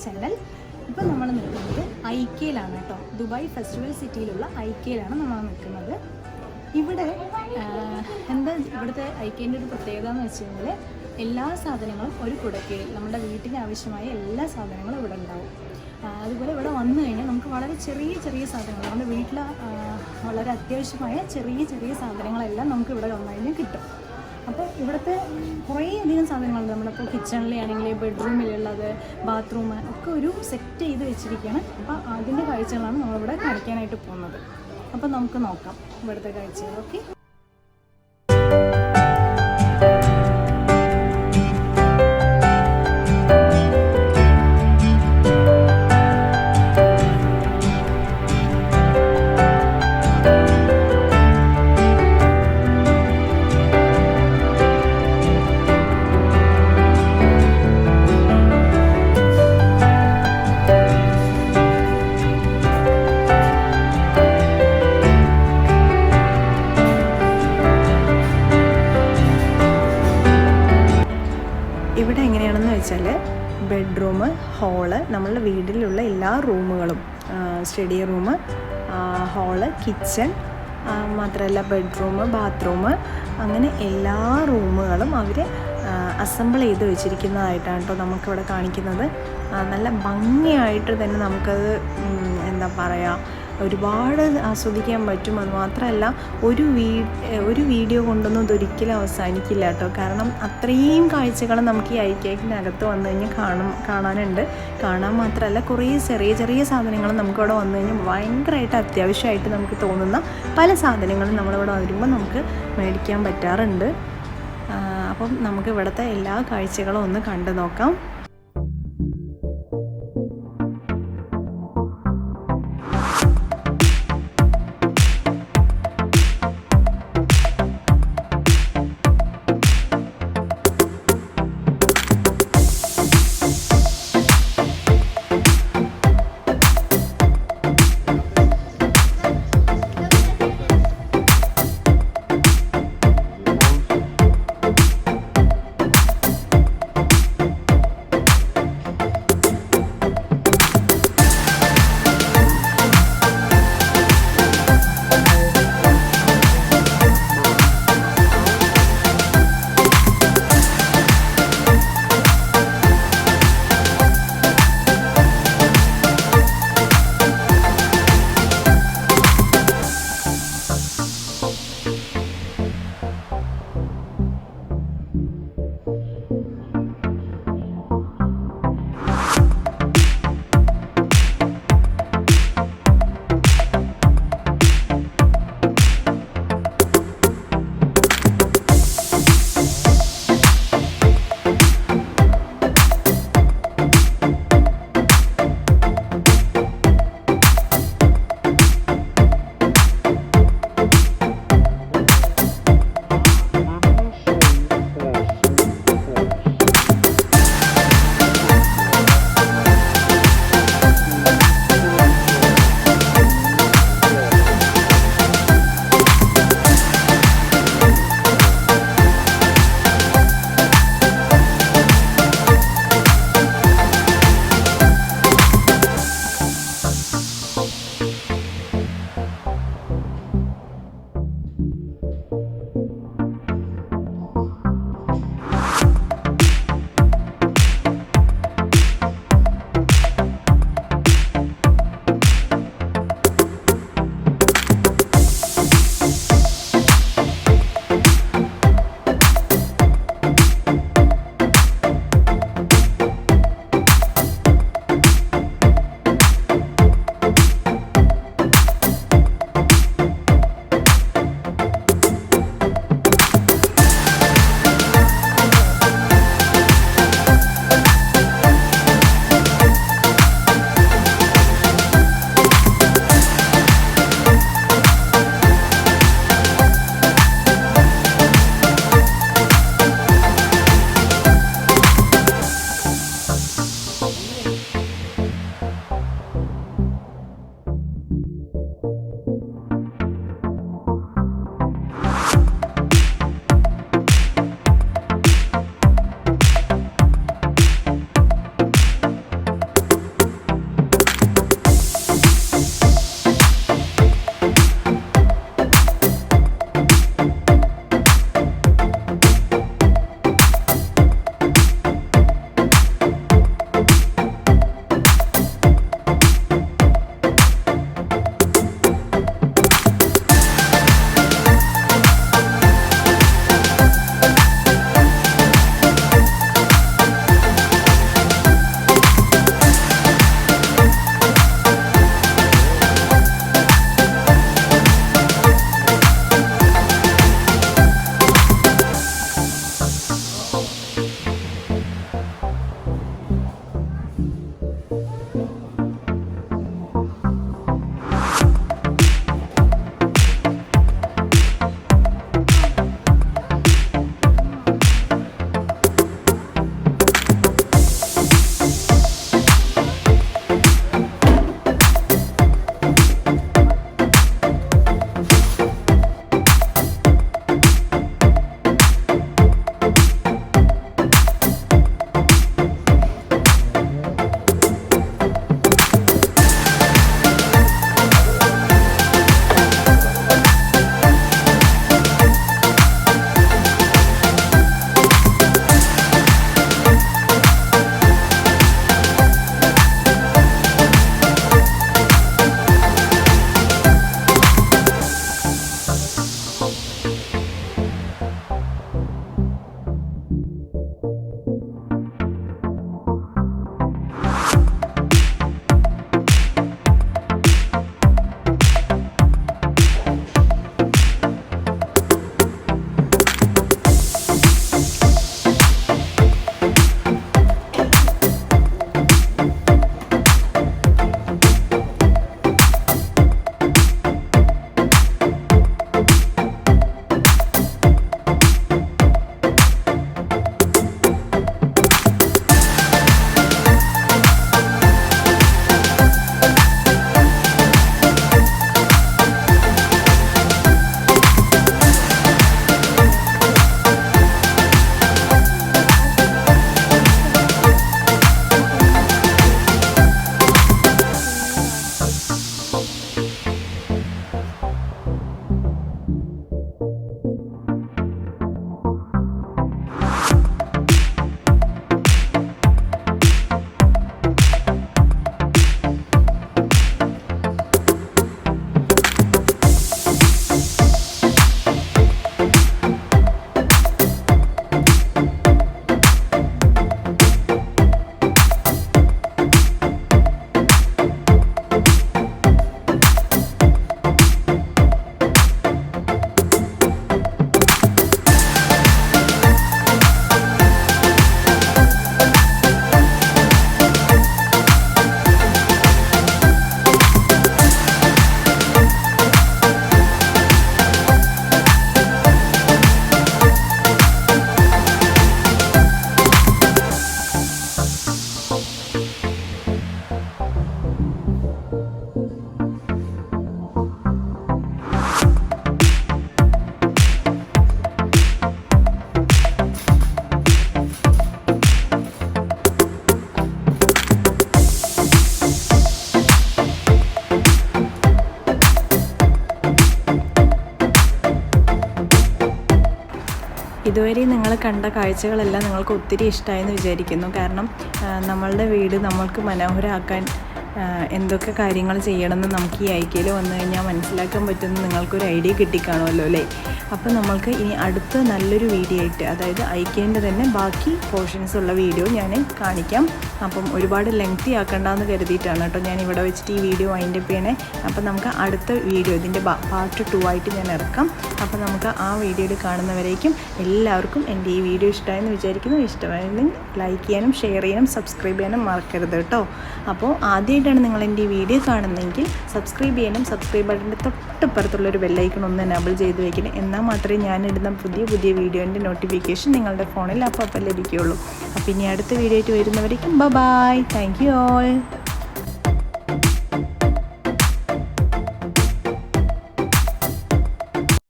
Channel. ഇപ്പോൾ നമ്മൾ നിൽക്കുന്നത് ഐക്കയിലാണ് കേട്ടോ. ദുബായ് ഫെസ്റ്റിവൽ സിറ്റിയിലുള്ള ഐക്കയിലാണ് നമ്മൾ നിൽക്കുന്നത്. ഇവിടെ എന്താ ഇവിടുത്തെ ഐക്കേൻ്റെ ഒരു പ്രത്യേകത എന്ന് വെച്ച് കഴിഞ്ഞാൽ എല്ലാ സാധനങ്ങളും ഒരു കുടക്കീഴിൽ നമ്മുടെ വീട്ടിന് ആവശ്യമായ എല്ലാ സാധനങ്ങളും ഇവിടെ ഉണ്ടാവും. അതുപോലെ ഇവിടെ വന്നു കഴിഞ്ഞാൽ നമുക്ക് വളരെ ചെറിയ ചെറിയ സാധനങ്ങൾ നമ്മുടെ വീട്ടിൽ വളരെ അത്യാവശ്യമായ ചെറിയ ചെറിയ സാധനങ്ങളെല്ലാം നമുക്ക് ഇവിടെ വന്നു കഴിഞ്ഞാൽ കിട്ടും. അപ്പോൾ ഇവിടുത്തെ കുറേ അധികം സാധനങ്ങളുണ്ട്. നമ്മളിപ്പോൾ കിച്ചണിലാണെങ്കിൽ ബെഡ്റൂമിലുള്ളത്, ബാത്റൂം ഒക്കെ ഒരു സെറ്റ് ചെയ്ത് വെച്ചിരിക്കുകയാണ്. അപ്പോൾ അതിൻ്റെ കാഴ്ചകളാണ് നമ്മളിവിടെ കാണിക്കാനായിട്ട് പോകുന്നത്. അപ്പോൾ നമുക്ക് നോക്കാം ഇവിടുത്തെ കാഴ്ചകൾ. ഓക്കെ, ഇവിടെ എങ്ങനെയാണെന്ന് വെച്ചാൽ ബെഡ്റൂം, ഹാള്, നമ്മളുടെ വീട്ടിലുള്ള എല്ലാ റൂമുകളും, സ്റ്റഡി റൂം, ഹാള്, കിച്ചൺ, മാത്രമല്ല ബെഡ്റൂം, ബാത്റൂം, അങ്ങനെ എല്ലാ റൂമുകളും അവർ അസംബിൾ ചെയ്ത് വെച്ചിരിക്കുന്നതായിട്ടാണ് കേട്ടോ നമുക്കിവിടെ കാണിക്കുന്നത്. നല്ല ഭംഗിയായിട്ട് തന്നെ നമുക്കത് എന്താ പറയുക, ഒരുപാട് ആസ്വദിക്കാൻ പറ്റും. അത് മാത്രമല്ല ഒരു വീഡിയോ കൊണ്ടൊന്നും ഇതൊരിക്കലും അവസാനിക്കില്ല കേട്ടോ. കാരണം അത്രയും കാഴ്ചകൾ നമുക്ക് ഈ ഐക്കയ്ക്കിനകത്ത് വന്നു കഴിഞ്ഞാൽ കാണാനുണ്ട്. കാണാൻ മാത്രമല്ല കുറേ ചെറിയ ചെറിയ സാധനങ്ങൾ നമുക്കിവിടെ വന്നു കഴിഞ്ഞാൽ ഭയങ്കരമായിട്ട് അത്യാവശ്യമായിട്ട് നമുക്ക് തോന്നുന്ന പല സാധനങ്ങളും നമ്മളിവിടെ വരുമ്പോൾ നമുക്ക് മേടിക്കാൻ പറ്റാറുണ്ട്. അപ്പം നമുക്ക് ഇവിടുത്തെ എല്ലാ കാഴ്ചകളും ഒന്ന് കണ്ടു നോക്കാം. ഇതുവരെ നിങ്ങൾ കണ്ട കാഴ്ചകളെല്ലാം നിങ്ങൾക്ക് ഒത്തിരി ഇഷ്ടമായെന്ന് വിചാരിക്കുന്നു. കാരണം നമ്മളുടെ വീട് നമ്മൾക്ക് മനോഹരമാക്കാൻ എന്തൊക്കെ കാര്യങ്ങൾ ചെയ്യണമെന്ന് നമുക്ക് ഈ ഐക്യയിൽ വന്നു കഴിഞ്ഞാൽ മനസ്സിലാക്കാൻ പറ്റുന്ന നിങ്ങൾക്കൊരു ഐഡിയ കിട്ടിക്കാണുമല്ലോ അല്ലേ. അപ്പോൾ നമ്മൾക്ക് ഇനി അടുത്ത നല്ലൊരു വീഡിയോ ആയിട്ട്, അതായത് ഐക്യേൻ്റെ തന്നെ ബാക്കി പോർഷൻസ് ഉള്ള വീഡിയോ ഞാൻ കാണിക്കാം. അപ്പം ഒരുപാട് ലെങ്തി ആക്കണ്ടെന്ന് കരുതിയിട്ടാണ് കേട്ടോ ഞാൻ ഇവിടെ വെച്ചിട്ട് ഈ വീഡിയോ വൈൻഡ് അപ്പ് ചെയ്യണേ. അപ്പം നമുക്ക് അടുത്ത വീഡിയോ ഇതിൻ്റെ പാർട്ട് 2 ആയിട്ട് ഞാൻ ഇറക്കാം. അപ്പോൾ നമുക്ക് ആ വീഡിയോയിൽ കാണുന്നവരേക്കും എല്ലാവർക്കും എൻ്റെ ഈ വീഡിയോ ഇഷ്ടമായെന്ന് വിചാരിക്കുന്നു. ഇഷ്ടമായെങ്കിൽ ലൈക്ക് ചെയ്യാനും ഷെയർ ചെയ്യാനും സബ്സ്ക്രൈബ് ചെയ്യാനും മറക്കരുത് കേട്ടോ. അപ്പോൾ ആദ്യമായിട്ടാണ് നിങ്ങൾ എൻ്റെ ഈ വീഡിയോ കാണുന്നതെങ്കിൽ സബ്സ്ക്രൈബ് ചെയ്യാനും സബ്സ്ക്രൈബ് ബട്ടൻ്റെ തൊട്ടപ്പുറത്തുള്ളൊരു ബെല്ലൈക്കൺ ഒന്ന് എനേബിൾ ചെയ്ത് വയ്ക്കണം. എന്നാൽ മാത്രമേ ഞാനിടുന്ന പുതിയ വീഡിയോൻ്റെ നോട്ടിഫിക്കേഷൻ നിങ്ങളുടെ ഫോണിൽ അപ്പോൾ ലഭിക്കുകയുള്ളൂ. അപ്പോൾ ഇനി അടുത്ത വീഡിയോ ആയിട്ട് വരുന്നവരേക്കും ബൈ. Thank you all.